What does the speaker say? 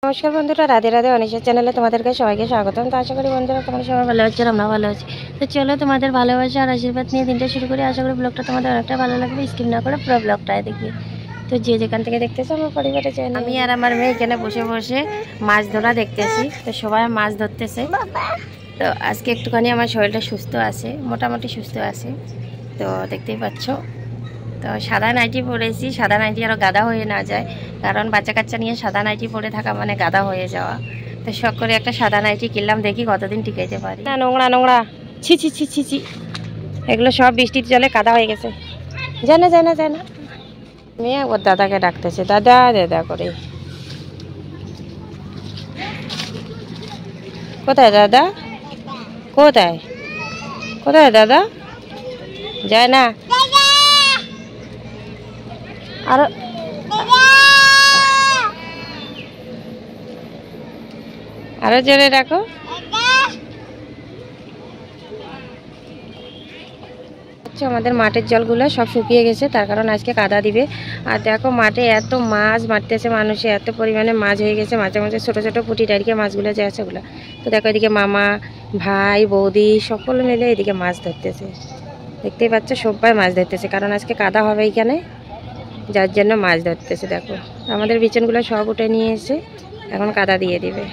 নমস্কার বন্ধুরা, রাধে রাধে অনিশা চ্যানেলে তোমাদেরকে সবাইকে স্বাগতম। তো আশা করি বন্ধুরা তোমরা সবাই ভালো আছো, আমরা ভালো আছি। তো চলো তোমাদের ভালোবাসা আর আশীর্বাদ নিয়ে দিনটা শুরু করি। আশা করি ব্লগটা তোমাদের অনেকটা ভালো লাগবে, স্কিপ না করে পুরো ব্লগটাই দেখি। তো যে যেখান থেকে দেখতেছো আমার পরিবারে চাই, আমি আর আমার মেয়ে এখানে বসে বসে মাছ ধরা দেখতেছি। তো সবাই মাছ ধরতেছে। তো আজকে একটুখানি আমার শরীরটা সুস্থ আছে, মোটামুটি সুস্থ আছে। তো দেখতেই পাচ্ছ, তো সাদা নাইটি পরেছি। সাদা নাইটি আরও গাদা হয়ে না যায়, কারণ বাচ্চা কাচ্চা নিয়ে সাদা নাইটি পরে থাকা মানে গাদা হয়ে যাওয়া। তো শখ করে একটা সাদা নাইটি কিনলাম, দেখি কতদিন টিকাইতে পারি। না, নোংরা নোংরা, ছি ছি ছি ছি ছি, এগুলো সব বৃষ্টির জলে কাদা হয়ে গেছে। যায় না যায় না যায় না। মেয়ে ওর দাদাকে ডাকতেছে, দাদা দাদা করে। কোথায় দাদা? কোথায় কোথায় দাদা? যায় না। আর আরো জোরে ডাকো। আমাদের মাঠের জলগুলো সব শুকিয়ে গেছে, তার কারণ আজকে কাদা দিবে। আর দেখো মাঠে এত মাছ মারতেছে মানুষে, এত পরিমাণে মাছ হয়ে গেছে। মাঝে মাঝে ছোটো ছোটো পুঁটি টাইরকে মাছগুলো যে আছে ওগুলো। তো দেখো এদিকে মামা, ভাই, বৌদি সকল মিলে এদিকে মাছ ধরতেছে। দেখতেই পাচ্ছ সবাই মাছ ধরতেছে, কারণ আজকে কাদা হবে এইখানে, যার জন্য মাছ ধরতেছে। দেখো আমাদের বিচনগুলো সব উঠে নিয়ে এসে এখন কাদা দিয়ে দিবে।